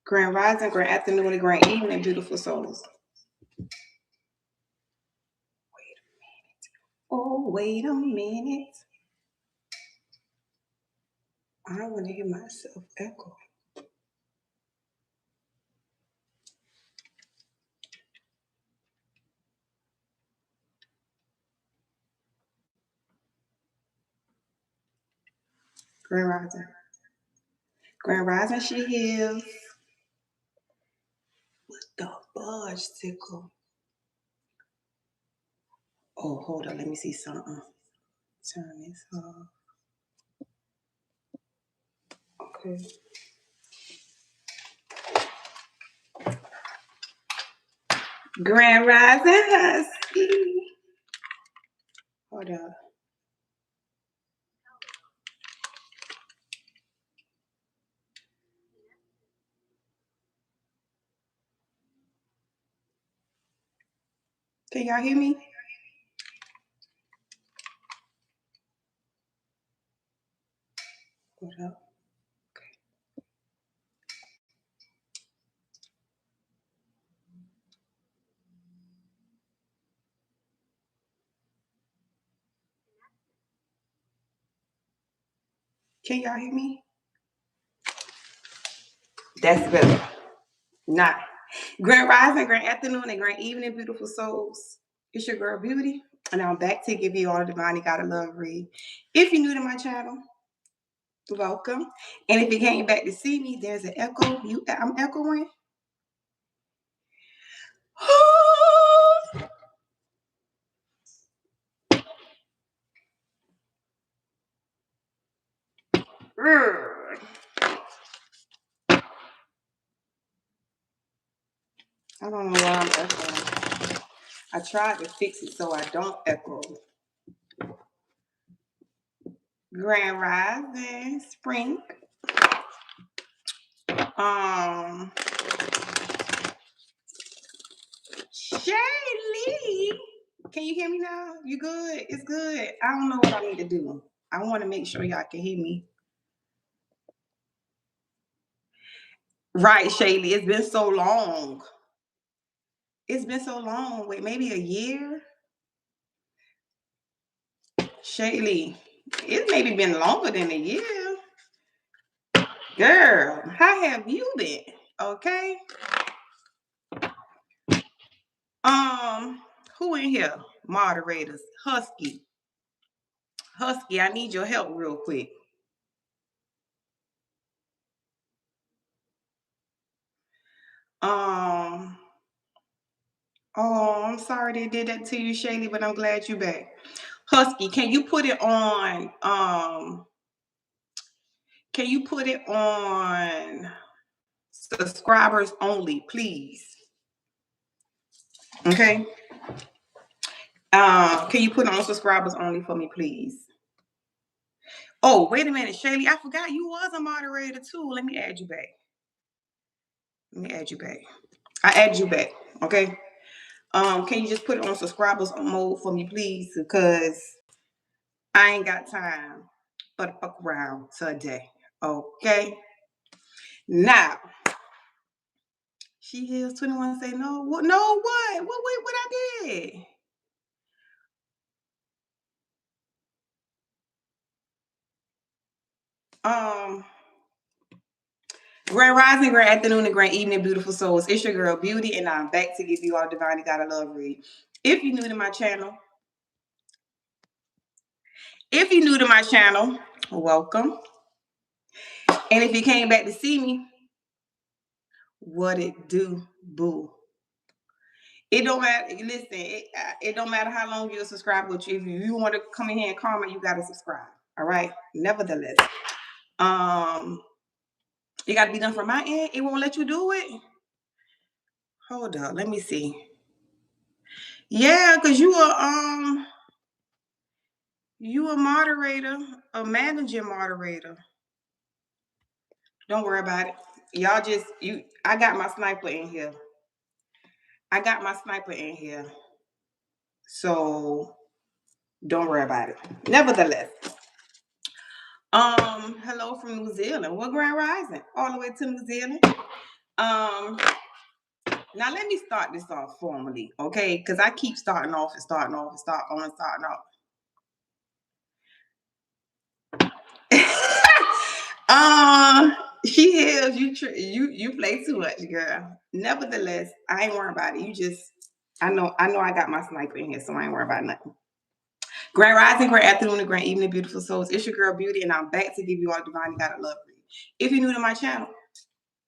Grand rising, grand afternoon, and grand evening, beautiful souls. Wait a minute. Oh, wait a minute. I don't want to hear myself echo. Grand rising. Grand rising, she heals. What the fudge tickle? Oh, hold on. Let me see something. Turn this off. Okay. Grand rising, husky. Hold on. Can y'all hear me? Hold up. Okay. Can y'all hear me? That's better. Not. Grand rising, grand afternoon, and grand evening, beautiful souls. It's your girl Beauty, and I'm back to give you all the divine gotta love read. If you're new to my channel, welcome. And if you came back to see me, there's an echo. I'm echoing. I don't know why I'm echoing. I tried to fix it so I don't echo. Grand rising, spring. Shaylee, can you hear me now? You good? It's good. I don't know what I need to do. I want to make sure y'all can hear me. Right, Shaylee. It's been so long. It's been so long. Wait, maybe a year? Shaylee, it's maybe been longer than a year. Girl, how have you been? Okay. Who in here? Moderators. Husky. Husky, I need your help real quick. Oh, I'm sorry they did that to you, Shaylee, but I'm glad you're back. Husky, can you put it on? Can you put it on subscribers only, please? Okay. Can you put it on subscribers only for me, please? Oh, wait a minute, Shaylee. I forgot you was a moderator too. Let me add you back. I add you back. Okay. Can you just put it on subscribers mode for me, please? Because I ain't got time for the fuck around today. Okay. Now, she hears 21 say no. What? No, what? What I did? Grand rising, grand afternoon, and grand evening, beautiful souls. It's your girl Beauty, and I'm back to give you all divine gotta love read. If you're new to my channel, welcome. And if you came back to see me, what it do, boo? It don't matter. Listen, it don't matter how long you're subscribed. But if you want to come in here and comment, you gotta subscribe. All right. Nevertheless, it gotta be done from my end. It won't let you do it. Hold up. Let me see. Yeah, because you a moderator, a managing moderator. Don't worry about it. Y'all just I got my sniper in here. So don't worry about it. Nevertheless. Hello from New Zealand. What grand rising? All the way to New Zealand. Now let me start this off formally, okay? Because I keep starting off. She heals you play too much, girl. Nevertheless, I ain't worried about it. I know I got my sniper in here, so I ain't worried about nothing. Grand rising, grand afternoon, and grand evening, beautiful souls. It's your girl Beauty, and I'm back to give you all divine gotta love for you. If you're new to my channel,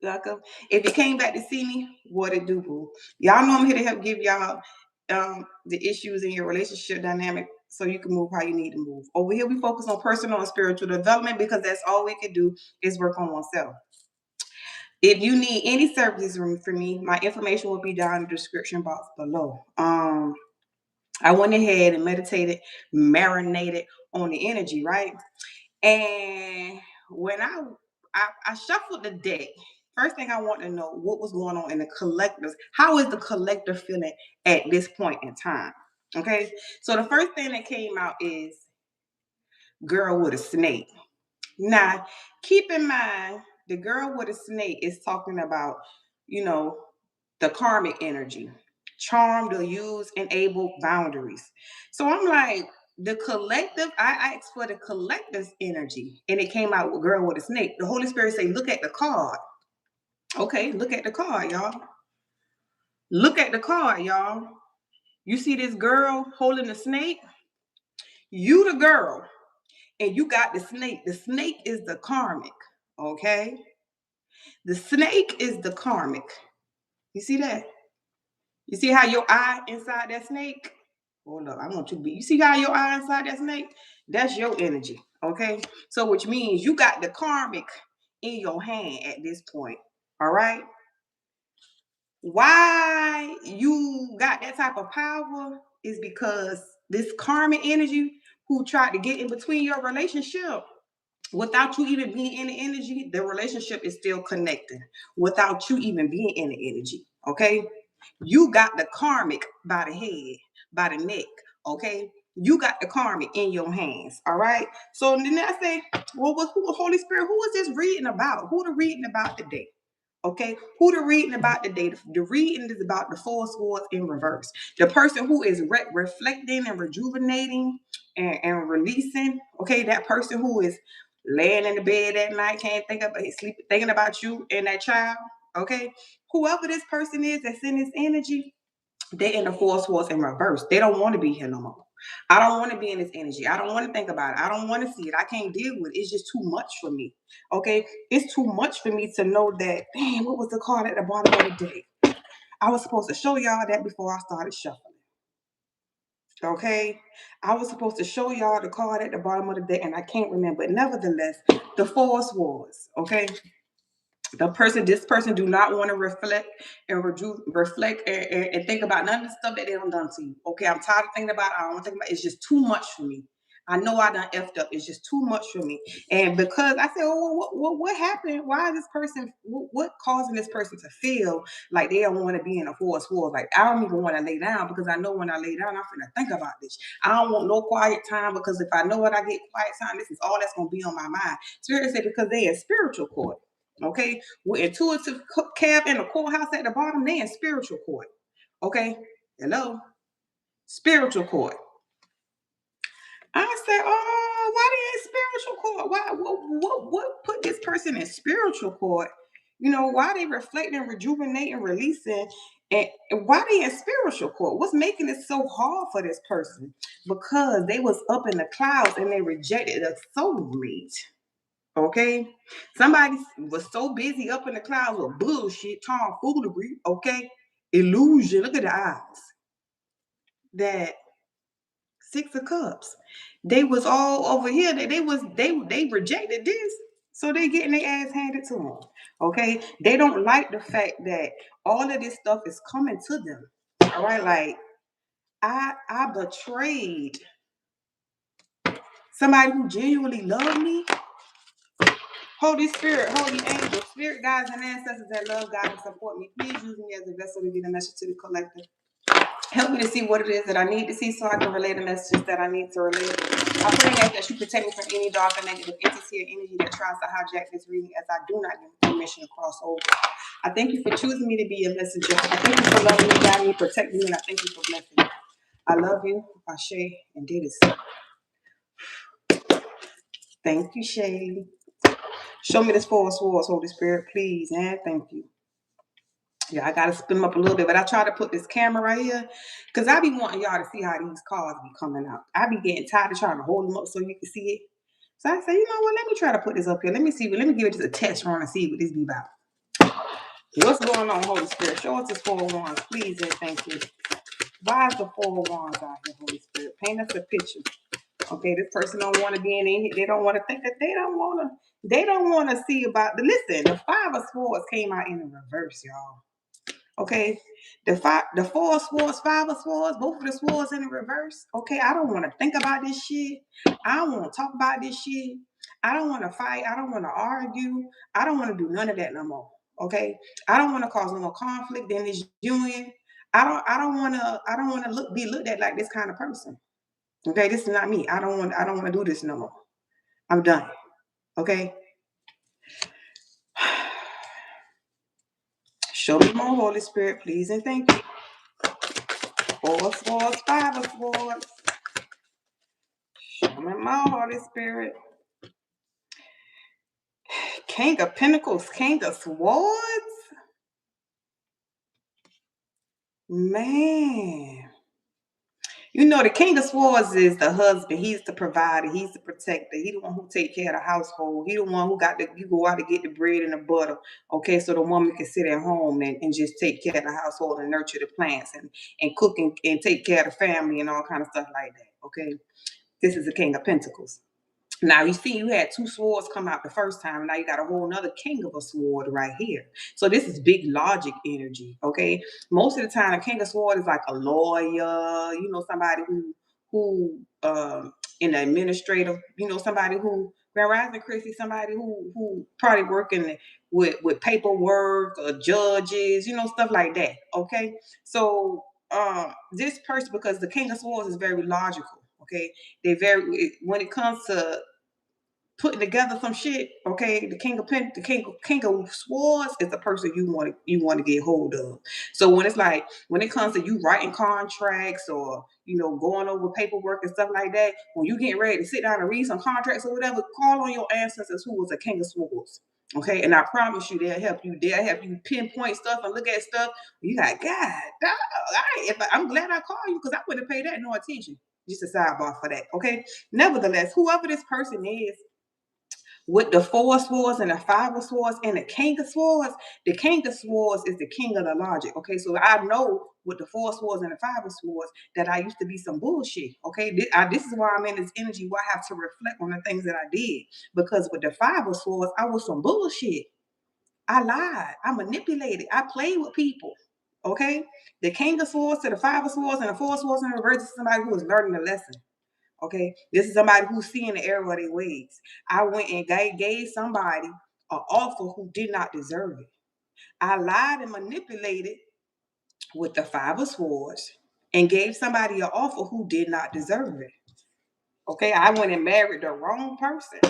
welcome. If you came back to see me, what it do, boo? Y'all know I'm here to help give y'all the issues in your relationship dynamic so you can move how you need to move. Over here, we focus on personal and spiritual development because that's all we can do is work on oneself. If you need any services from me, my information will be down in the description box below. I went ahead and marinated on the energy, right? And when I shuffled the deck, first thing I want to know what was going on in the collectives. How is the collective feeling at this point in time? Okay, so the first thing that came out is girl with a snake. Now, keep in mind, the girl with a snake is talking about, the karmic energy, charm to use, enable boundaries. So I'm like, the collective, I asked for the collective's energy, and it came out with girl with a snake. The Holy Spirit say, look at the card. Okay, look at the card, y'all. Look at the card, y'all. You see this girl holding the snake? You the girl, and you got the snake. The snake is the karmic, okay? The snake is the karmic. You see that? You see how your eye inside that snake? Hold up, I want you to be. You see how your eye inside that snake? That's your energy, okay? So which means you got the karmic in your hand at this point, all right? Why you got that type of power is because this karmic energy who tried to get in between your relationship, without you even being in the energy, the relationship is still connected without you even being in the energy, okay? You got the karmic by the head, by the neck, okay? You got the karmic in your hands, all right? So then I say, well, who, Holy Spirit, who is this reading about? Who the reading about today? Okay, who the reading about today? The reading is about the four swords in reverse. The person who is reflecting and rejuvenating and releasing. Okay, that person who is laying in the bed at night, can't think about sleep, thinking about you and that child. Okay, whoever this person is that's in this energy, they in the four swords in reverse. They don't want to be here no more. I don't want to be in this energy. I don't want to think about it. I don't want to see it. I can't deal with it. It's just too much for me. Okay. It's too much for me to know that, damn, what was the card at the bottom of the deck? I was supposed to show y'all that before I started shuffling. Okay. I was supposed to show y'all the card at the bottom of the deck and I can't remember. But nevertheless, the four swords. Okay. This person do not want to reflect and think about none of the stuff that they done to you. Okay, I'm tired of thinking about it. I don't want to think about it. It's just too much for me. I know I done effed up. It's just too much for me. And because I said, oh, what happened? Why is this person, what causing this person to feel like they don't want to be in a forest war? Like, I don't even want to lay down because I know when I lay down, I'm going to think about this. I don't want no quiet time because if I know when I get quiet time, this is all that's going to be on my mind. Spirit said because they in spiritual court. Okay, with intuitive cab in the courthouse at the bottom, they in spiritual court. Okay, hello, spiritual court. I said, oh, why they in spiritual court? Why? What put this person in spiritual court? Why they reflecting, rejuvenating, releasing, and why they in spiritual court? What's making it so hard for this person? Because they was up in the clouds and they rejected a soulmate. Okay, somebody was so busy up in the clouds with bullshit, tomfoolery, okay, illusion. Look at the eyes. That Six of Cups. They was all over here. They rejected this, so they getting their ass handed to them. Okay, they don't like the fact that all of this stuff is coming to them. All right, like I betrayed somebody who genuinely loved me. Holy Spirit, Holy Angel, Spirit guides and ancestors that love God and support me. Please use me as a vessel to get a message to the collective. Help me to see what it is that I need to see so I can relay the messages that I need to relay. I pray that you protect me from any dark or negative entity or energy that tries to hijack this reading, as I do not give permission to cross over. I thank you for choosing me to be a messenger. I thank you for loving me, guiding me, protecting me, and I thank you for blessing me. I love you, Ashe, and did it. Thank you, Shay. Show me this Four of Swords, Holy Spirit, please, and thank you. Yeah, I gotta spin them up a little bit, but I try to put this camera right here because I be wanting y'all to see how these cards be coming out. I be getting tired of trying to hold them up so you can see it. So I say, you know what? Let me try to put this up here. Let me see. Let me give it just a test run and see what this be about. What's going on, Holy Spirit? Show us this Four of Wands, please, and thank you. Why is the Four of Wands out here, Holy Spirit? Paint us a picture. Okay, this person don't want to be in it. They don't want to think that they don't want to. They don't want to see about the. Listen, the Five of Swords came out in the reverse, y'all. Okay, the Four of Swords, Five of Swords, both of the swords in the reverse. Okay, I don't want to think about this shit. I don't want to talk about this shit. I don't want to fight. I don't want to argue. I don't want to do none of that no more. Okay, I don't want to cause no more conflict in this union. I don't want to. I don't want to be looked at like this kind of person. Okay, this is not me. I don't want to do this no more. I'm done. Okay. Show me more, Holy Spirit, please, and thank you. Four of Swords, Five of Swords. Show me more, Holy Spirit. King of Pentacles, King of Swords. Man. You know, the King of Swords is the husband. He's the provider. He's the protector. He's the one who take care of the household. He's the one who you go out to get the bread and the butter. Okay, so the woman can sit at home and just take care of the household and nurture the plants and cook and take care of the family and all kind of stuff like that. Okay, this is the King of Pentacles. Now you see, you had two swords come out the first time. Now you got a whole nother king of a sword right here. So this is big logic energy. Okay, most of the time, a king of sword is like a lawyer. You know, somebody who in the administrative. You know, somebody who Grand Rising Chrissy, somebody who probably working with paperwork or judges. You know, stuff like that. Okay, so this person, because the king of swords is very logical. Okay, they when it comes to putting together some shit. Okay, the king of swords is the person you want to get hold of. So when it comes to you writing contracts or going over paperwork and stuff like that, when you get ready to sit down and read some contracts or whatever, call on your ancestors who was a king of swords. Okay, and I promise you, they'll help you. They'll help you pinpoint stuff and look at stuff. You got God, dog. I'm glad I called you because I wouldn't pay that no attention. Just a sidebar for that. Okay. Nevertheless, whoever this person is, with the Four of Swords and the Five of Swords and the King of Swords, the King of Swords is the king of the logic. Okay, so I know with the Four of Swords and the Five of Swords that I used to be some bullshit. Okay, this is why I'm in this energy where I have to reflect on the things that I did. Because with the Five of Swords, I was some bullshit. I lied. I manipulated. I played with people. Okay, the King of Swords to the Five of Swords and the Four of Swords in reverse is somebody who was learning a lesson. Okay, this is somebody who's seeing the error of their ways. I went and gave somebody an offer who did not deserve it. I lied and manipulated with the Five of Swords and gave somebody an offer who did not deserve it. Okay, I went and married the wrong person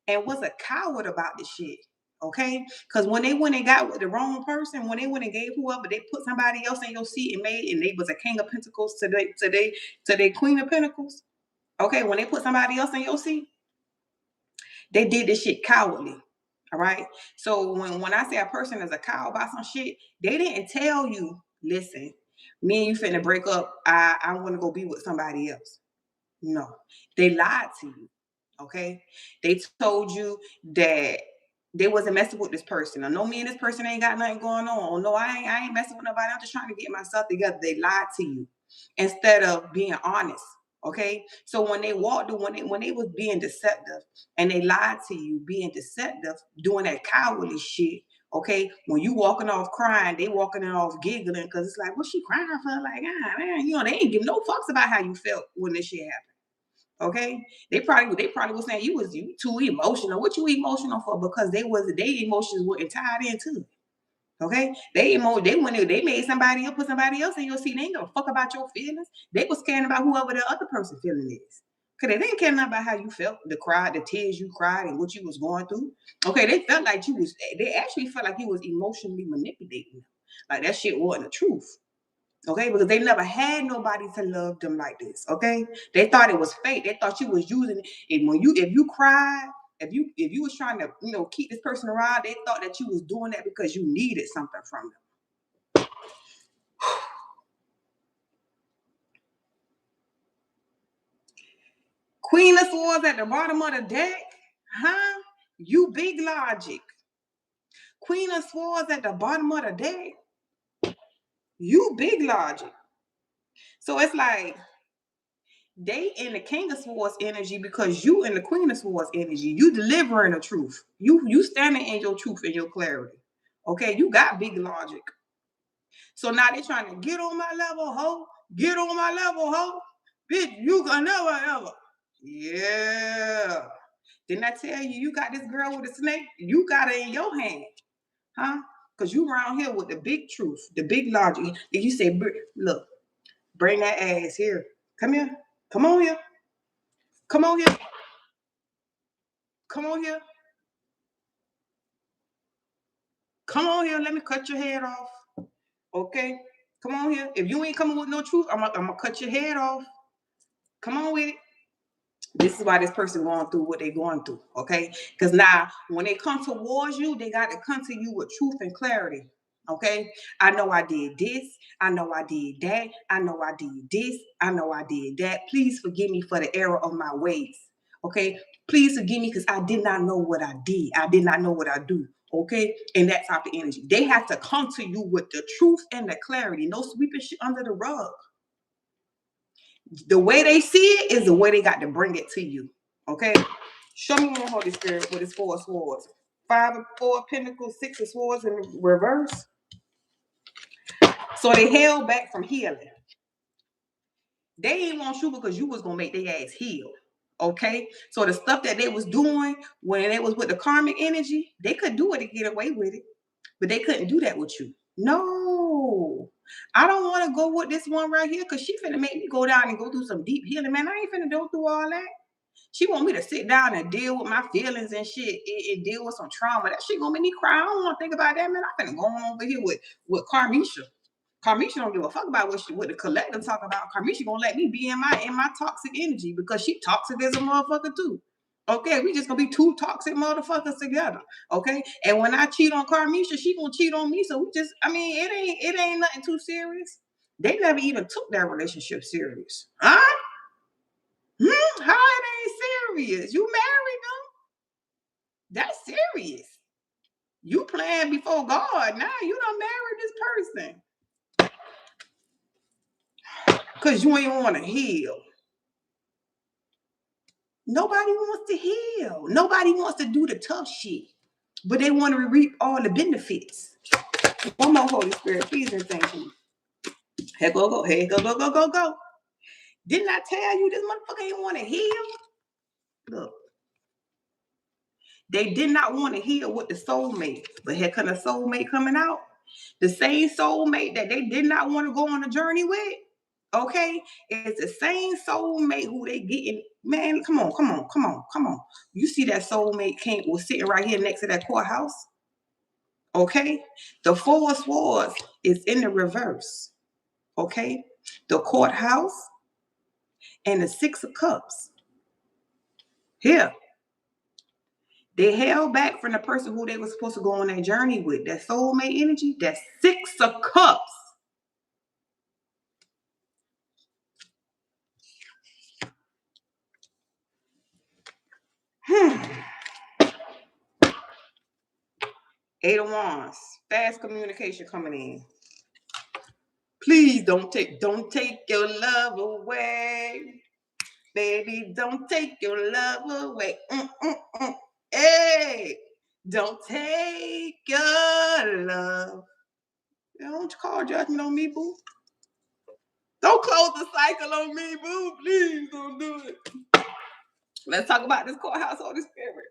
and was a coward about this shit. Okay, because when they went and got with the wrong person, when they went and gave whoever, they put somebody else in your seat and they was a King of Pentacles to they Queen of Pentacles. Okay, when they put somebody else in your seat, they did this shit cowardly. All right. So when I say a person is a coward about some shit, they didn't tell you, listen, me and you finna break up. I want to go be with somebody else. No, they lied to you. Okay. They told you that they wasn't messing with this person. Or no, me and this person ain't got nothing going on. Or no, I ain't messing with nobody. I'm just trying to get myself together. They lied to you instead of being honest. Okay, so when they when they was being deceptive and they lied to you, being deceptive, doing that cowardly shit. Okay, when you walking off crying, they walking off giggling because it's like, what's she crying for? Like, ah, man, they ain't give no fucks about how you felt when this shit happened. Okay, they probably was saying you too emotional. What you emotional for? Because their emotions were tied into it. Okay, they made somebody else, put somebody else in your seat. They ain't gonna fuck about your feelings. They was caring about whoever the other person feeling is. Because they didn't care nothing about how you felt, the cry, the tears you cried, and what you was going through. Okay, they felt like they actually felt like you was emotionally manipulating them. Like that shit wasn't the truth. Okay, because they never had nobody to love them like this. Okay, they thought it was fake. They thought you was using it. And if you cried, if you was trying to keep this person around, they thought that you was doing that because you needed something from them. Queen of Swords at the bottom of the deck, huh? You big logic. Queen of Swords at the bottom of the deck, you big logic. So it's like they in the King of Swords energy because you in the Queen of Swords energy. You delivering the truth. You standing in your truth and your clarity. Okay, you got big logic. So now they trying to get on my level, ho. Get on my level, ho. Bitch, you can never ever. Yeah. Didn't I tell you you got this girl with a snake? You got it in your hand. Huh? Because you around here with the big truth, the big logic. And you say, look, bring that ass here. Come here. Come on here. Come on here. Come on here. Come on here. Let me cut your head off. Okay? Come on here. If you ain't coming with no truth, I'm gonna cut your head off. Come on with it. This is why this person going through what they're going through, okay? Because now when they come towards you, they got to come to you with truth and clarity, okay? I know I did this. I know I did that. I know I did this. I know I did that. Please forgive me for the error of my ways, okay? Please forgive me because I did not know what I did. I did not know what I do, okay? And that type of energy. They have to come to you with the truth and the clarity. No sweeping shit under the rug. The way they see it is the way they got to bring it to you. Okay? Show me more Holy Spirit with his 4 swords. 5 of 4 pentacles, 6 of swords in reverse. So they held back from healing. They didn't want you because you was going to make their ass heal. Okay? So the stuff that they was doing when they was with the karmic energy, they could do it to get away with it. But they couldn't do that with you. No. I don't want to go with this one right here because she finna make me go down and go through some deep healing. Man, I ain't finna go through all that. She want me to sit down and deal with my feelings and shit and deal with some trauma. That shit gonna make me cry. I don't want to think about that, man. I'm finna go on over here with Carmisha. Carmisha don't give a fuck about what the collective talk about. Carmisha gonna let me be in my toxic energy because she toxic as a motherfucker too. Okay, we just gonna be 2 toxic motherfuckers together. Okay, and when I cheat on Carmisha, she gonna cheat on me. So we just, I mean, it ain't nothing too serious. They never even took their relationship serious. Huh? How it ain't serious? You married them? That's serious. You playing before God. Now you done married this person. Because you ain't want to heal. Nobody wants to heal. Nobody wants to do the tough shit. But they want to reap all the benefits. One more Holy Spirit, please and thank you. Hey, go. Hey, go. Didn't I tell you this motherfucker ain't want to heal? Look. They did not want to heal with the soulmate. But here come the soulmate coming out. The same soulmate that they did not want to go on a journey with. Okay, it's the same soulmate who they getting. Man, come on. You see that soulmate was sitting right here next to that courthouse. Okay, the 4 of swords is in the reverse. Okay, the courthouse and the 6 of cups. Here, they held back from the person who they were supposed to go on that journey with. That soulmate energy, that 6 of cups. 8 of wands. Fast communication coming in. Please don't take your love away. Baby, don't take your love away. Hey, don't take your love. Don't call judgment on me, boo. Don't close the cycle on me, boo. Please don't do it. Let's talk about this courthouse, Holy Spirit.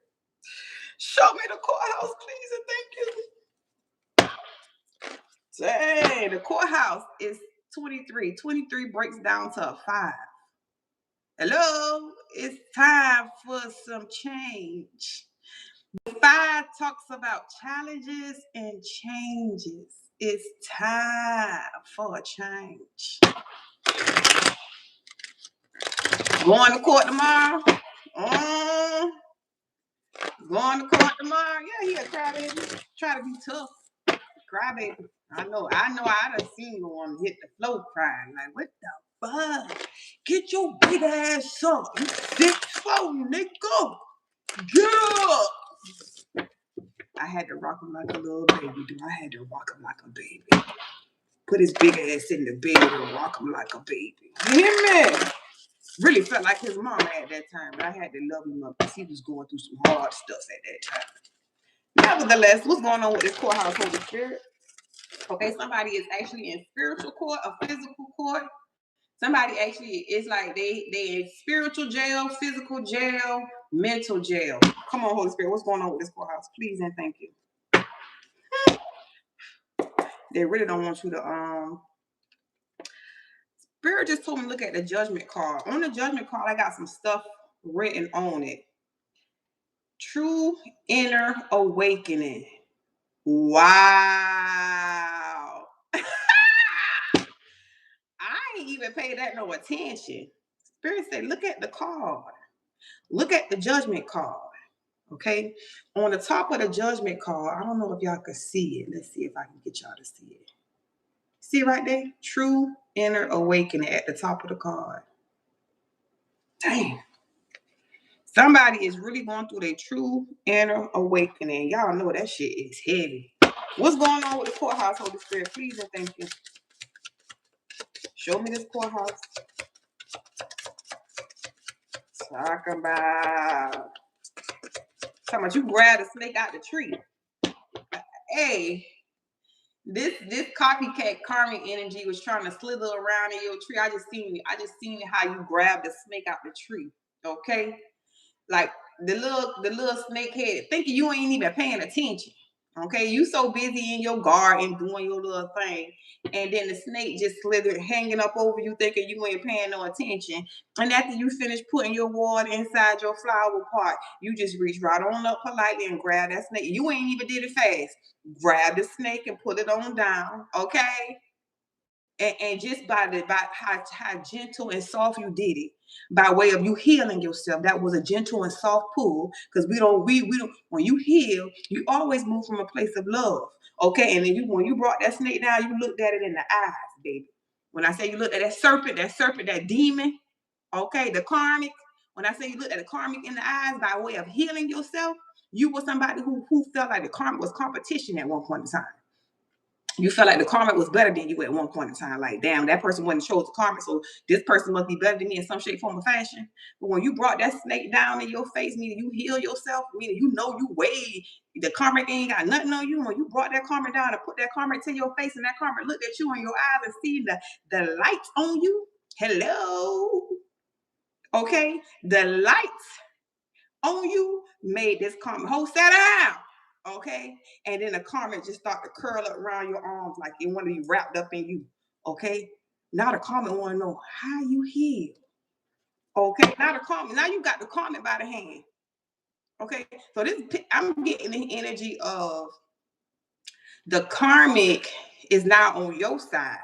Show me the courthouse, please, and thank you. Dang, the courthouse is 23. 23 breaks down to a 5. Hello, it's time for some change. The 5 talks about challenges and changes. It's time for a change. Going to court tomorrow? Going to court tomorrow? Yeah, he a crybaby. Try to be tough. Crybaby. I know. I done seen one hit the floor crying. Like, what the fuck? Get your big ass up. You 6'4", nigga. Get up. I had to rock him like a little baby, dude. I had to rock him like a baby. Put his big ass in the bed and rock him like a baby. You hear me? Really felt like his mama at that time, but I had to love him up because he was going through some hard stuff at that time. Nevertheless, what's going on with this courthouse, Holy Spirit? Okay, somebody is actually in spiritual court, a physical court. Somebody actually is like they in spiritual jail, physical jail, mental jail. Come on, Holy Spirit, what's going on with this courthouse? Please and thank you. They really don't want you to Spirit just told me look at the judgment card. On the judgment card, I got some stuff written on it. True inner awakening. Wow. I ain't even paid that no attention. Spirit said, look at the card. Look at the judgment card. Okay. On the top of the judgment card, I don't know if y'all can see it. Let's see if I can get y'all to see it. See right there? True inner awakening at the top of the card. Dang. Somebody is really going through their true inner awakening. Y'all know that shit is heavy. What's going on with the courthouse, Holy Spirit? Please and thank you. Show me this courthouse. Talk about you grab a snake out the tree. Hey, this copycat karmic energy was trying to slither around in your tree. I just seen how you grab the snake out the tree. Okay, like the little snake head, thinking you ain't even paying attention. Okay, you so busy in your garden doing your little thing, and then the snake just slithered hanging up over you, thinking you ain't paying no attention. And after you finish putting your water inside your flower pot, you just reach right on up politely and grab that snake. You ain't even did it fast. Grab the snake and put it on down. Okay. And just by how gentle and soft you did it, by way of you healing yourself, that was a gentle and soft pull. Because we don't when you heal, you always move from a place of love. Okay, and then when you brought that snake down, you looked at it in the eyes, baby. When I say you looked at that serpent, that demon, okay, the karmic. When I say you looked at the karmic in the eyes by way of healing yourself, you were somebody who felt like the karmic was competition at one point in time. You felt like the karmic was better than you at one point in time. Like, damn, that person wasn't chose the karmic, so this person must be better than me in some shape, form, or fashion. But when you brought that snake down in your face, meaning you heal yourself, meaning you know you weigh, the karmic ain't got nothing on you. When you brought that karmic down and put that karmic to your face, and that karmic looked at you in your eyes and see the light on you. Hello. Okay? The light on you made this karmic. Hold that down. Okay, and then the karmic just start to curl up around your arms like it want to be wrapped up in you. Okay, now the karmic want to know how you heal. Okay, now you got the karmic by the hand. Okay, so I'm getting the energy of the karmic is now on your side.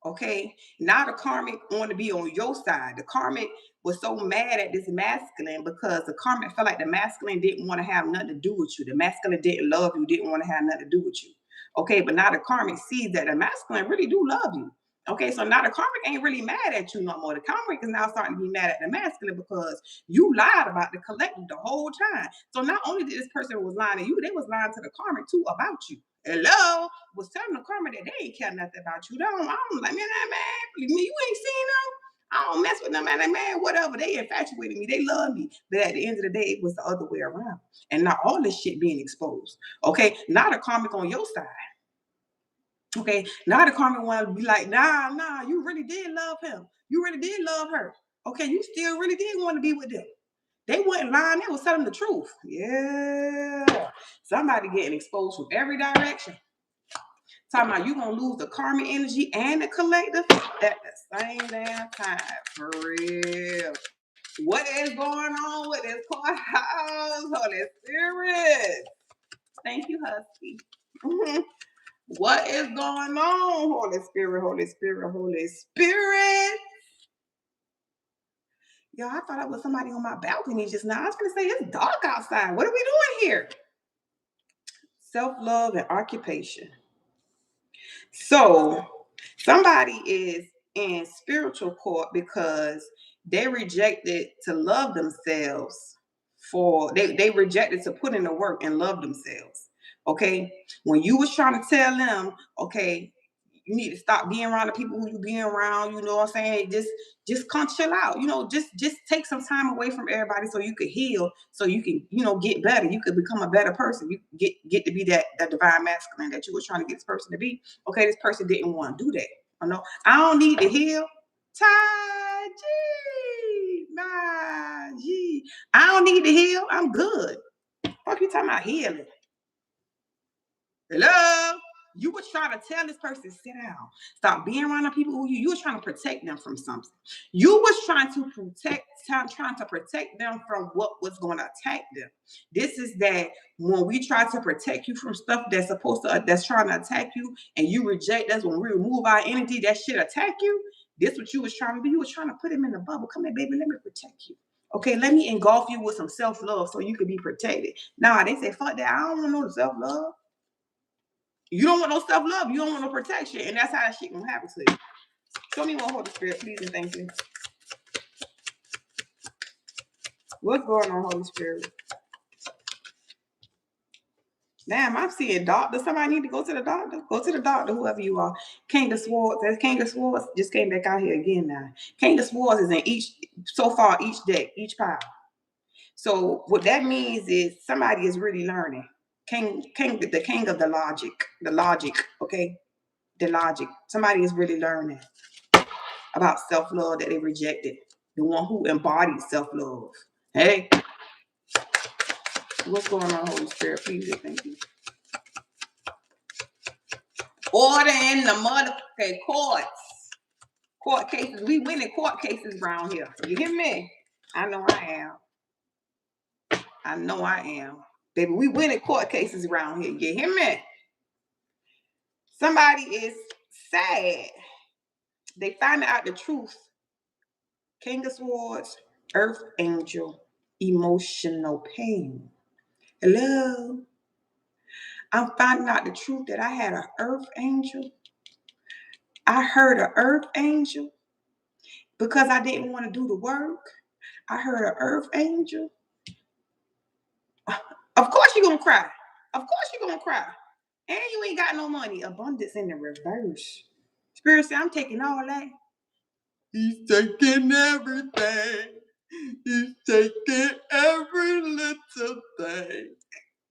Okay, now the karmic want to be on your side. The karmic was so mad at this masculine because the karmic felt like the masculine didn't want to have nothing to do with you. The masculine didn't love you, didn't want to have nothing to do with you. Okay, but now the karmic sees that the masculine really do love you. Okay, so now the karmic ain't really mad at you no more. The karmic is now starting to be mad at the masculine because you lied about the collective the whole time. So not only did this person was lying to you, they was lying to the karmic too about you. Hello, was telling the karmic that they ain't care nothing about you. I don't like, man, you ain't seen them. I don't mess with them, man, whatever. They infatuated me. They love me. But at the end of the day, it was the other way around. And now all this shit being exposed. Okay, now the karmic on your side. Okay, now the karmic want to be like, nah, you really did love him. You really did love her. Okay, you still really did want to be with them. They wasn't lying. They was telling the truth. Yeah. Somebody getting exposed from every direction. Talking about you going to lose the karmic energy and the collective. same damn time. For real. What is going on with this courthouse, Holy Spirit? Thank you, Husky. What is going on, Holy Spirit, Holy Spirit, Holy Spirit? Yo, I thought I was somebody on my balcony just now. I was going to say, it's dark outside. What are we doing here? Self-love and occupation. So somebody is in spiritual court because they rejected to love themselves they rejected to put in the work and love themselves. Okay. When you was trying to tell them, okay, you need to stop being around the people who you being around, you know what I'm saying? Just come chill out, just take some time away from everybody so you could heal, so you can, get better. You could become a better person. You get to be that divine masculine that you were trying to get this person to be. Okay, this person didn't want to do that. I don't need to heal. Tai G, my G. I don't need to heal. I'm good. Fuck you talking about healing? Hello? You were trying to tell this person, sit down. Stop being around the people who you were trying to protect them from something. You was trying to protect them from what was going to attack them. This is that when we try to protect you from stuff that's trying to attack you, and you reject us, when we remove our energy, that shit attack you. This what you was trying to do. You was trying to put him in the bubble. Come here, baby, let me protect you. Okay, let me engulf you with some self-love so you can be protected. Now they say, fuck that. I don't want no self-love. You don't want no self-love. You don't want no protection. And that's how that shit gonna happen to you. Show me more, Holy Spirit, please and thank you. What's going on, Holy Spirit? Damn, I'm seeing doctor. Somebody need to go to the doctor. Go to the doctor, whoever you are. King of Swords. That's King of Swords. Just came back out here again now. King of Swords is in each deck, each pile. So what that means is somebody is really learning. The king of the logic, okay? The logic. Somebody is really learning about self-love that they rejected. The one who embodies self-love. Hey, what's going on, Holy Spirit? Please and thank you. Order in the motherfucking courts. Court cases. We winning court cases around here. You hear me? I know I am. Baby, we winning court cases around here. You hear me? Somebody is sad. They find out the truth. King of Swords, Earth Angel, emotional pain. Hello? I'm finding out the truth that I had an Earth Angel. I heard an Earth Angel because I didn't want to do the work. I heard an Earth Angel. Of course you're going to cry. Of course you're going to cry. And you ain't got no money. Abundance in the reverse. Spirit said, I'm taking all that. He's taking everything. He's taking every little thing.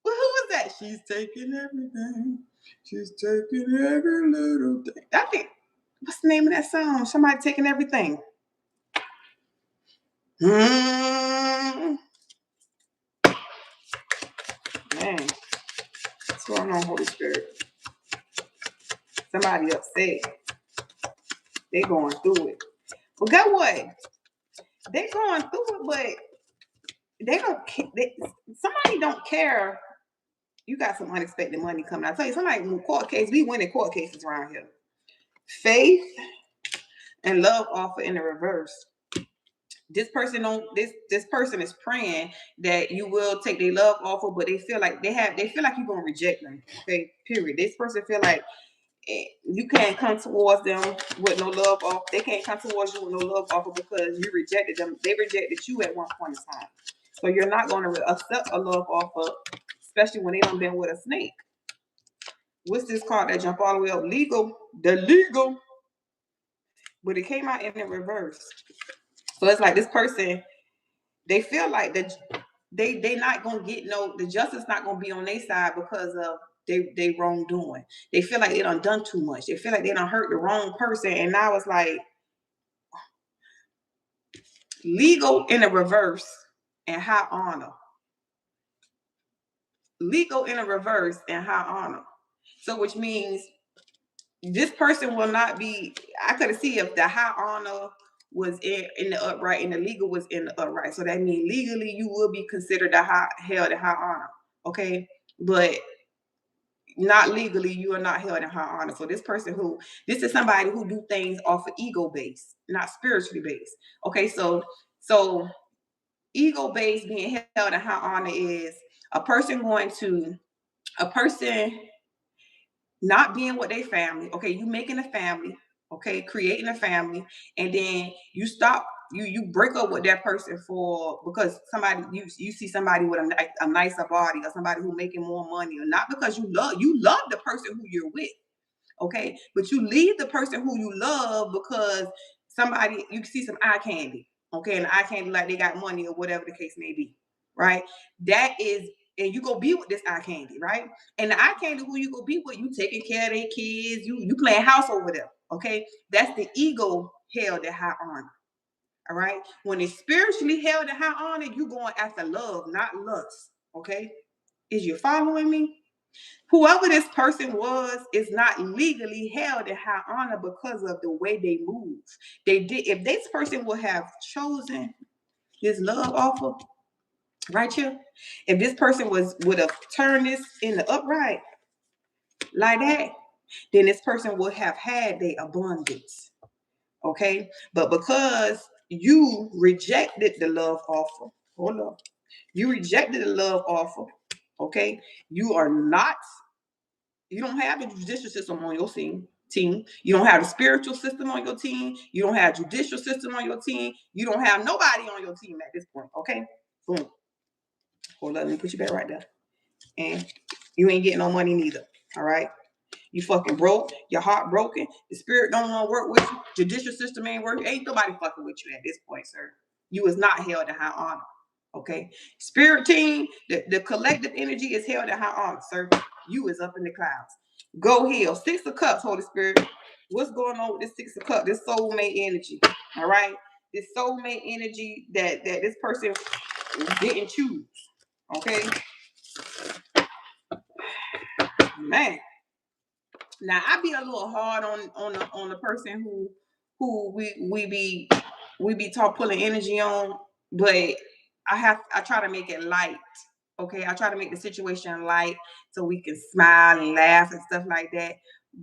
Well, who was that? She's taking everything. She's taking every little thing. I think, what's the name of that song? Somebody taking everything. Man. What's going on, Holy Spirit? Somebody upset. They going through it. Well, guess what? They going through it, but they don't. Somebody don't care. You got some unexpected money coming. I tell you, somebody in court case. We winning court cases around here. Faith and love offer in the reverse. This person is praying that you will take their love offer, but they feel like you're gonna reject them. Okay, period. This person feel like you can't come towards them with no love offer. They can't come towards you with no love offer because you rejected them. They rejected you at one point in time. So you're not going to accept a love offer, especially when they don't been with a snake. What's this card that jump all the way up? Legal. The legal. But it came out in the reverse. So it's like this person, they feel like that they not gonna get the justice not gonna be on their side because of they wrongdoing. They feel like they done too much. They feel like they done hurt the wrong person. And now it's like legal in the reverse and high honor. Legal in a reverse and high honor. So which means this person will not be. I could see if the high honor was in the upright and the legal was in the upright. So that means legally you will be considered held in high honor. Okay, but not legally, you are not held in high honor. So this is somebody who do things off of ego base, not spiritually based. Okay, so ego based being held in high honor is a person not being with their family. Okay, you making a family, okay, creating a family, and then you break up with that person for because somebody you see somebody with a nicer body or somebody who making more money, or not because you love the person who you're with. Okay, but you leave the person who you love because somebody you see some eye candy, okay, and eye candy like they got money or whatever the case may be, right? That is, and you go be with this eye candy, right? And the eye candy who you go be with, you taking care of their kids, you playing house over there, okay? That's the ego held at high honor. All right. When it's spiritually held at high honor, you going after love, not lust. Okay. Is you following me? Whoever this person was is not legally held in high honor because of the way they move. They did. If this person would have chosen this love offer right here, if this person would have turned this in the upright like that, then this person would have had their abundance. Okay, but because you rejected the love offer, hold up, you rejected the love offer. Okay, you are not you don't have the judicial system on your team. You don't have the spiritual system on your team. You don't have judicial system on your team. You don't have nobody on your team at this point. Okay. Boom. Hold up. Let me put you back right there. And you ain't getting no money neither. All right. You fucking broke. Your heart broken. The spirit don't want to work with you. Judicial system ain't working. Ain't nobody fucking with you at this point, sir. You is not held in high honor. Okay. Spirit team, the collective energy is held in high honor, sir. You is up in the clouds. Go heal. 6 of Cups, Holy Spirit. What's going on with this 6 of Cups? This soulmate energy. All right. This soulmate energy that this person didn't choose. Okay. Man. Now I be a little hard on the person who we be pulling energy on, but I try to make it light. Okay, I try to make the situation light so we can smile and laugh and stuff like that.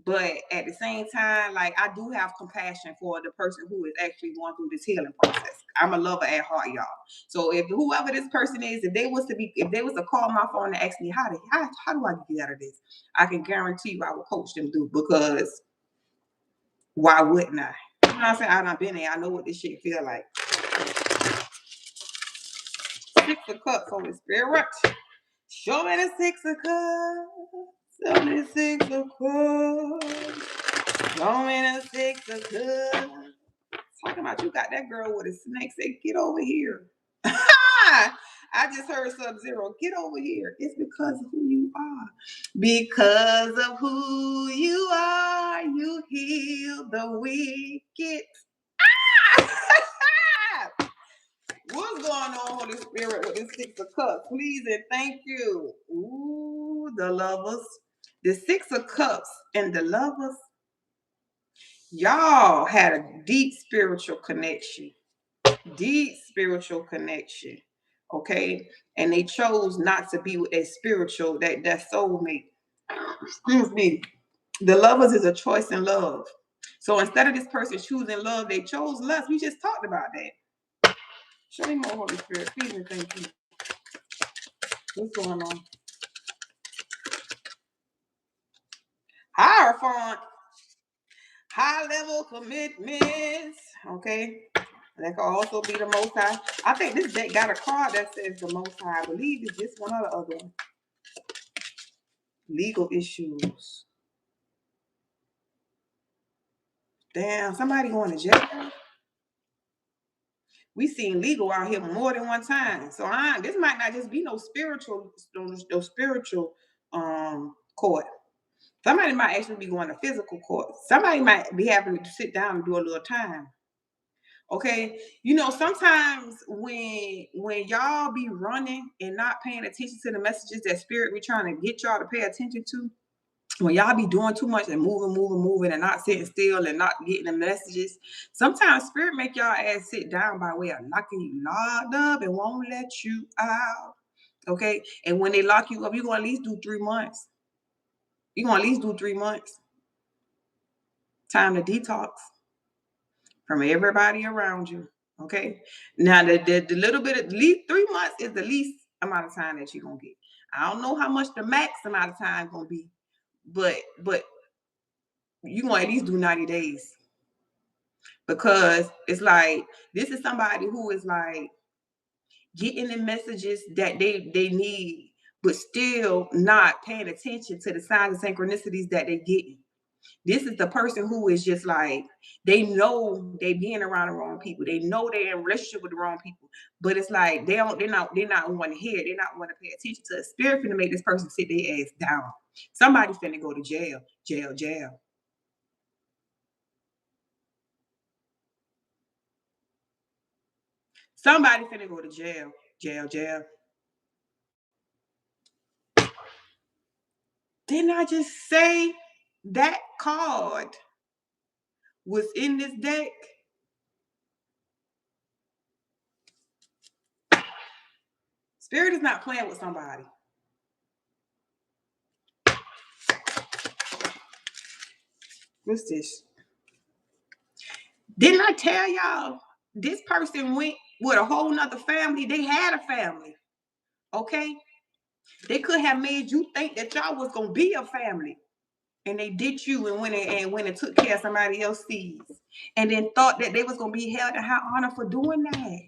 But at the same time, like I do have compassion for the person who is actually going through this healing process. I'm a lover at heart, y'all. So if whoever this person is, if they was to call my phone and ask me how do I get out of this, I can guarantee you I will coach them through, because why wouldn't I? You know what I'm saying? I done been there. I know what this shit feel like. 6 of Cups, Holy Spirit. Show me the 6 of Cups. Show me the 6 of Cups. Show me the 6 of Cups. Talking about you got that girl with a snake. Say, get over here. I just heard Sub-Zero. Get over here. It's because of who you are. Because of who you are, you heal the wicked. What's going on, Holy Spirit, with this 6 of Cups? Please and thank you. Ooh, the lovers. The 6 of Cups and the lovers. Y'all had a deep spiritual connection. Deep spiritual connection. Okay? And they chose not to be with that soulmate. Excuse me. The lovers is a choice in love. So instead of this person choosing love, they chose lust. We just talked about that. Show me more, Holy Spirit. Please and thank you. What's going on? Hierophant. High level commitments. Okay. That could also be the Most High. I think this deck got a card that says the Most High. I believe it's this one or the other one. Legal issues. Damn, somebody going to jail. We seen legal out here more than one time. So this might not just be no spiritual court. Somebody might actually be going to physical court. Somebody might be having to sit down and do a little time. Okay, you know, sometimes when y'all be running and not paying attention to the messages that spirit be trying to get y'all to pay attention to, when y'all be doing too much and moving and not sitting still and not getting the messages, sometimes spirit make y'all ass sit down by way of locking you locked up and won't let you out. Okay. And when they lock you up, you're gonna at least do 3 months. You're gonna at least do 3 months. Time to detox from everybody around you. Okay. Now the little bit of least 3 months is the least amount of time that you're gonna get. I don't know how much the max amount of time gonna be, but you gonna at least do 90 days. Because it's like this is somebody who is like getting the messages that they need, but still not paying attention to the signs and synchronicities that they getting. This is the person who is just like, they know they being around the wrong people. They know they're in a relationship with the wrong people. But it's like they're not want to hear. They're not want to pay attention to a spirit finna make this person sit their ass down. Somebody finna go to jail. Jail. Somebody finna go to jail. Jail. Didn't I just say that card was in this deck? Spirit is not playing with somebody. What's this? Didn't I tell y'all this person went with a whole nother family? They had a family. Okay? They could have made you think that y'all was gonna be a family. And they did you and went and took care of somebody else's seeds. And then thought that they was gonna be held in high honor for doing that.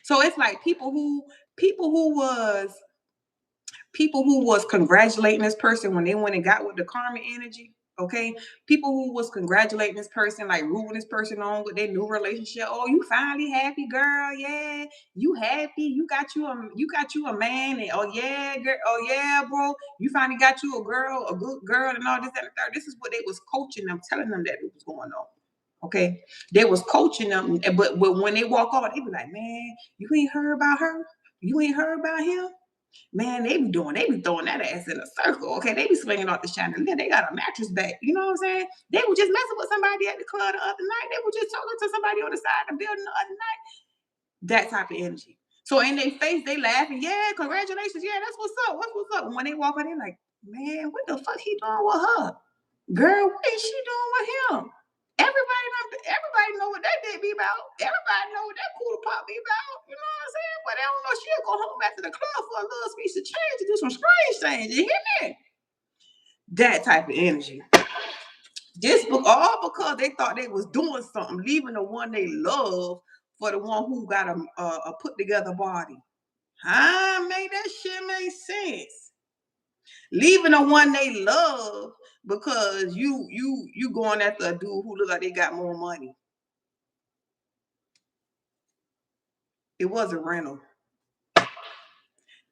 So it's like people who was congratulating this person when they went and got with the karmic energy. Okay, people who was congratulating this person, like rooting this person on with their new relationship. Oh, you finally happy, girl? Yeah, you happy? You got you a man? And oh yeah, girl. Oh yeah, bro. You finally got you a girl, a good girl, and all this and the third. This is what they was coaching them, telling them that it was going on. Okay, they was coaching them, but when they walk off, they be like, man, you ain't heard about her? You ain't heard about him? Man, they be throwing that ass in a circle. Okay, they be swinging off the chandelier. They got a mattress back. You know what I'm saying? They were just messing with somebody at the club the other night. They were just talking to somebody on the side of the building the other night. That type of energy. So in their face, they laughing. Yeah, congratulations. Yeah, that's what's up. What's up? And when they walk out, they like, man, what the fuck he doing with her? Girl, what is she doing with him? Everybody know what that did be about. Everybody know what that cooler pop be about. You know what I'm saying? But they don't know she'll go home back to the club for a little speech of change to do some strange things. You hear me? That type of energy. This book, all because they thought they was doing something, leaving the one they love for the one who got a put together body. Make that shit make sense. Leaving the one they love because you going after a dude who look like they got more money. It was a rental.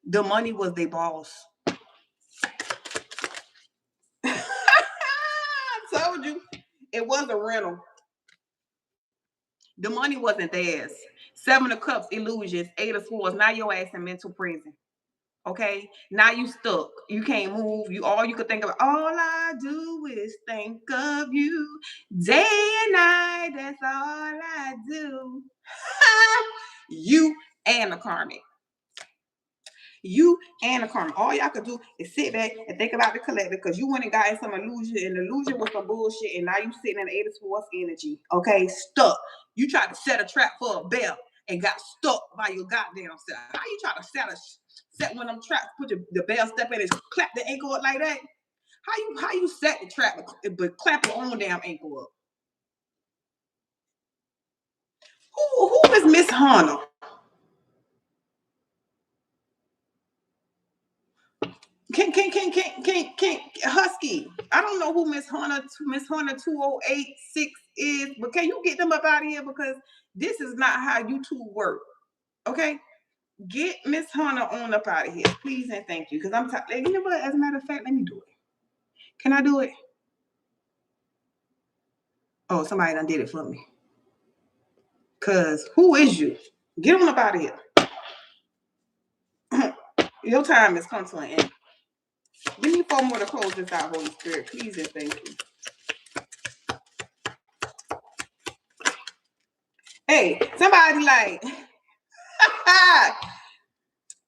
The money was their boss. I told you it was a rental. The money wasn't theirs. 7 of Cups, illusions. 8 of Swords. Now your ass in mental prison. Okay, now you stuck. You can't move. All you could think about. All I do is think of you day and night. That's all I do. You and the karmic. You and the karma. All y'all could do is sit back and think about the collective because you went and got in some illusion, and the illusion was some bullshit, and now you sitting in the 8 of Swords energy. Okay, stuck. You tried to set a trap for a bell and got stuck by your goddamn self. How you try to set one of them traps, put the bell step in and clap the ankle up like that? How you set the trap but clap your own damn ankle up? Who is Miss Hunter? Can Husky? I don't know who Miss Hunter 2086 is, but can you get them up out of here because this is not how YouTube work. Okay, get Miss Hunter on up out of here, please and thank you. Because I'm tired. You know what? As a matter of fact, let me do it. Can I do it? Oh, somebody done did it for me. Cause who is you? Get on up out of here. Your time has come to an end. Give me 4 more to close this out, Holy Spirit. Please and thank you. Hey, somebody like,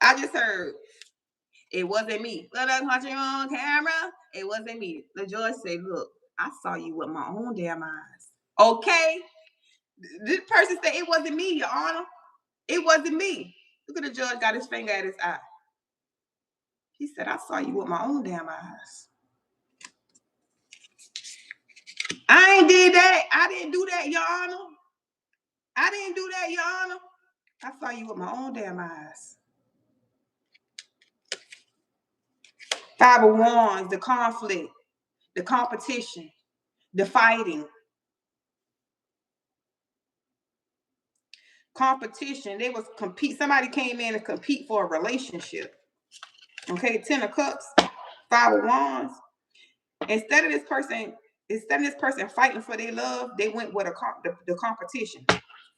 I just heard, it wasn't me. Let us watch you on camera. It wasn't me. The judge said, look, I saw you with my own damn eyes. Okay? This person said, it wasn't me, Your Honor. It wasn't me. Look at the judge, got his finger at his eye. He said, I saw you with my own damn eyes. I ain't did that. I didn't do that, Your Honor. I didn't do that, Your Honor. I saw you with my own damn eyes. 5 of Wands, the conflict, the competition, the fighting. Competition. They was compete. Somebody came in and compete for a relationship. Okay, 10 of Cups, 5 of Wands. Instead of this person fighting for their love, they went with the competition.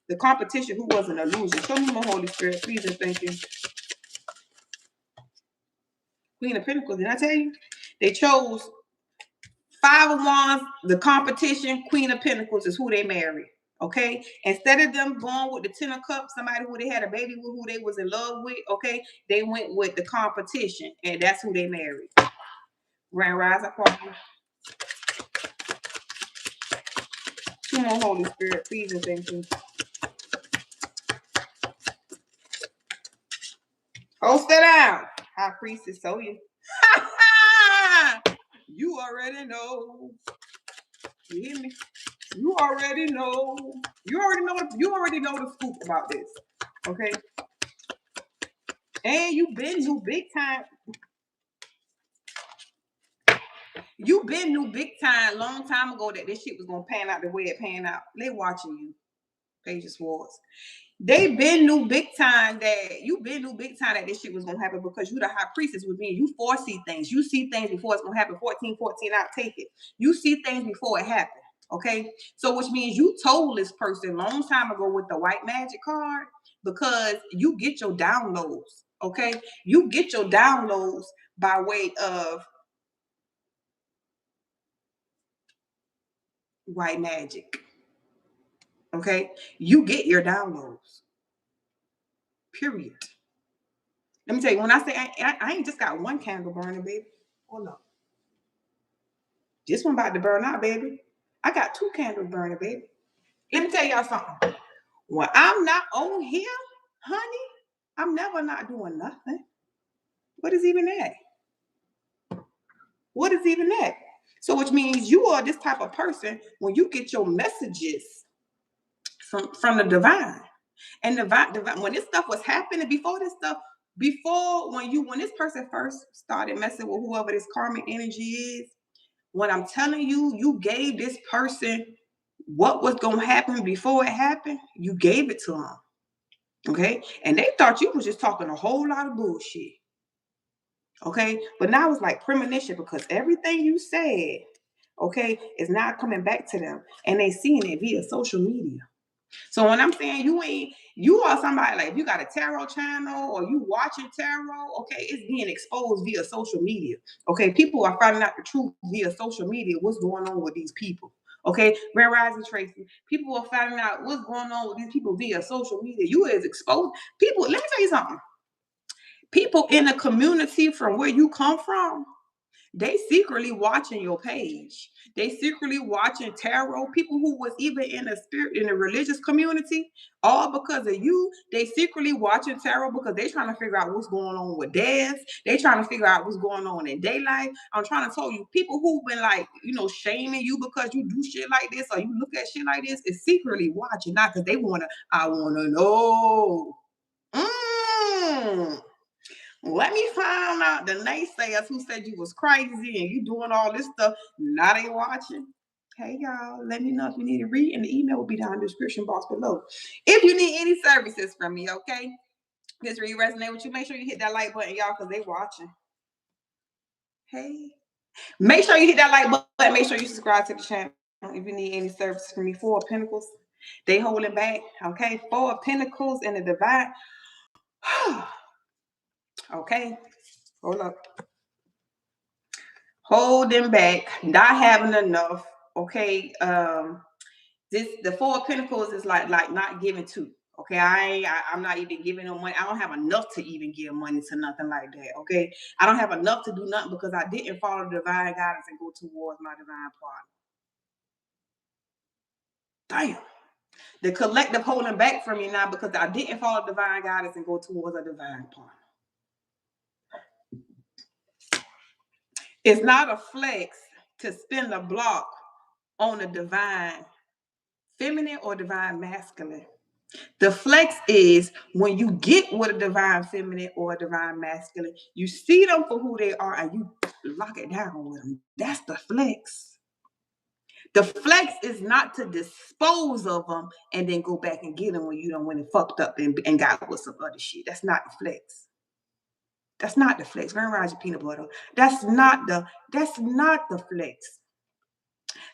The competition who was an illusion. Show me more, Holy Spirit, please and thank you. Queen of Pentacles, did I tell you? They chose 5 of Wands, the competition. Queen of Pentacles is who they married. Okay, instead of them going with the 10 of Cups, somebody who they had a baby with, who they was in love with, okay, they went with the competition, and that's who they married. Grand Rise Aquarius. 2 more, Holy Spirit, please and thank you. Oh, sit down. High Priestess, so you. You already know. You hear me? You already know. You already know the scoop about this. Okay? And you've been new big time. You've been new big time long time ago that this shit was gonna pan out the way it panned out. They watching you. Page of Swords. They been new big time that this shit was gonna happen because you the High Priestess with me. You foresee things. You see things before it's gonna happen. 14 out, take it. You see things before it happened. Okay, so which means you told this person long time ago with the white magic card, because you get your downloads. Okay, you get your downloads by way of white magic. Okay, you get your downloads. Period. Let me tell you, when I say I ain't just got one candle burning, baby. Hold up. This one about to burn out, baby. I got 2 candles burning, baby. Let me tell y'all something. When I'm not on here, honey, I'm never not doing nothing. What is even that? What is even that? So which means you are this type of person when you get your messages from the divine. And divine, when this stuff was happening, when this person first started messing with whoever this karmic energy is, when I'm telling you, you gave this person what was going to happen before it happened, you gave it to them. Okay? And they thought you was just talking a whole lot of bullshit. Okay? But now it's like premonition, because everything you said, okay, is now coming back to them. And they seeing it via social media. So when I'm saying you are somebody, like if you got a tarot channel or you watching tarot, okay, it's being exposed via social media. Okay, people are finding out the truth via social media. What's going on with these people? Okay, Grand Rising Tracy, people are finding out what's going on with these people via social media. You is exposed people. Let me tell you something. People in the community from where you come from, they secretly watching your page. They secretly watching tarot. People who was even in the religious community, all because of you. They secretly watching tarot because they trying to figure out what's going on with theirs. They trying to figure out what's going on in their life. I'm trying to tell you, people who've been like, shaming you because you do shit like this or you look at shit like this is secretly watching, not because they I wanna know. Let me find out the naysayers who said you was crazy and you doing all this stuff. Now they watching. Hey, y'all, let me know if you need to read, and the email will be down in the description box below. If you need any services from me, okay? This really resonate with you, make sure you hit that like button, y'all, because they watching. Hey. Make sure you hit that like button. Make sure you subscribe to the channel if you need any services from me. 4 of Pentacles. They holding back, okay? 4 of Pentacles and the divine. Okay, hold up. holding back, not having enough. Okay, the Four of Pentacles is like not giving to. Okay, I'm not even giving no money. I don't have enough to even give money to nothing like that. Okay, I don't have enough to do nothing because I didn't follow the divine guidance and go towards my divine partner. Damn. The collective holding back from me now because I didn't follow divine guidance and go towards a divine partner. It's not a flex to spin the block on a divine feminine or divine masculine. The flex is when you get with a divine feminine or a divine masculine, you see them for who they are and you lock it down with them. That's the flex. The flex is not to dispose of them and then go back and get them when you don't went and fucked up and got with some other shit. That's not the flex. That's not the flex. Grand Rising Peanut Butter. That's not the flex.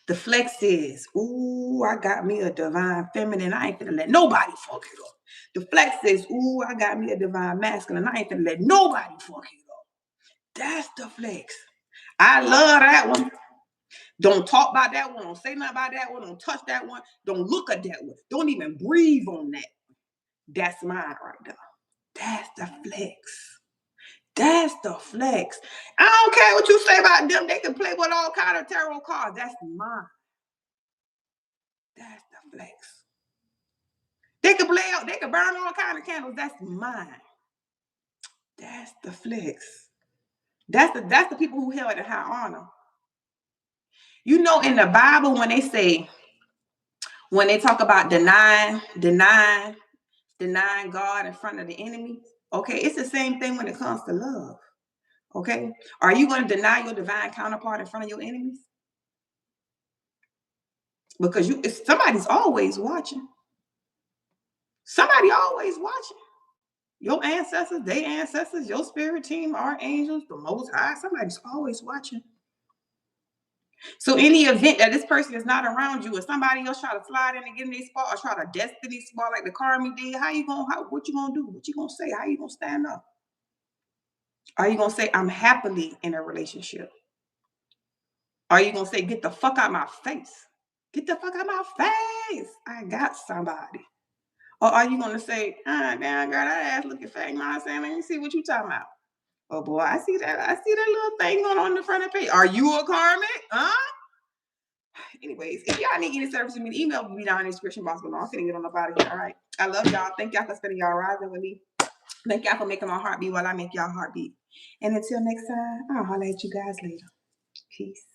The flex is, ooh, I got me a divine feminine. I ain't finna let nobody fuck it up. The flex is, ooh, I got me a divine masculine. I ain't finna let nobody fuck it up. That's the flex. I love that one. Don't talk about that one. Don't say nothing about that one. Don't touch that one. Don't look at that one. Don't even breathe on that. That's mine right there. That's the flex. That's the flex. I don't care what you say about them. They can play with all kind of tarot cards. That's mine. That's the flex. They could play out. They could burn all kind of candles. That's mine. That's the flex. That's the people who held in high honor. You know, in the Bible, when they talk about denying God in front of the enemy, okay, it's the same thing when it comes to love. Okay, are you going to deny your divine counterpart in front of your enemies? Because somebody's always watching. Somebody always watching. Your ancestors, their ancestors, your spirit team, our angels, the Most High, somebody's always watching. So any event that this person is not around you, or somebody else try to slide in and get in their spot, or try to destiny spot like the karmic did, what you gonna do? What you gonna say? How you gonna stand up? Are you gonna say, I'm happily in a relationship? Are you gonna say, get the fuck out of my face? Get the fuck out of my face. I got somebody. Or are you gonna say, damn girl, that ass looking fake. No, I'm saying, let me see what you talking about. Oh boy, I see that little thing going on in the front of the page. Are you a karmic? Huh? Anyways, if y'all need any service with me, the email will be down in the description box below. I'm finna get on up out of here. All right. I love y'all. Thank y'all for spending y'all rising with me. Thank y'all for making my heart beat while I make y'all heart beat. And until next time, I'll holler at you guys later. Peace.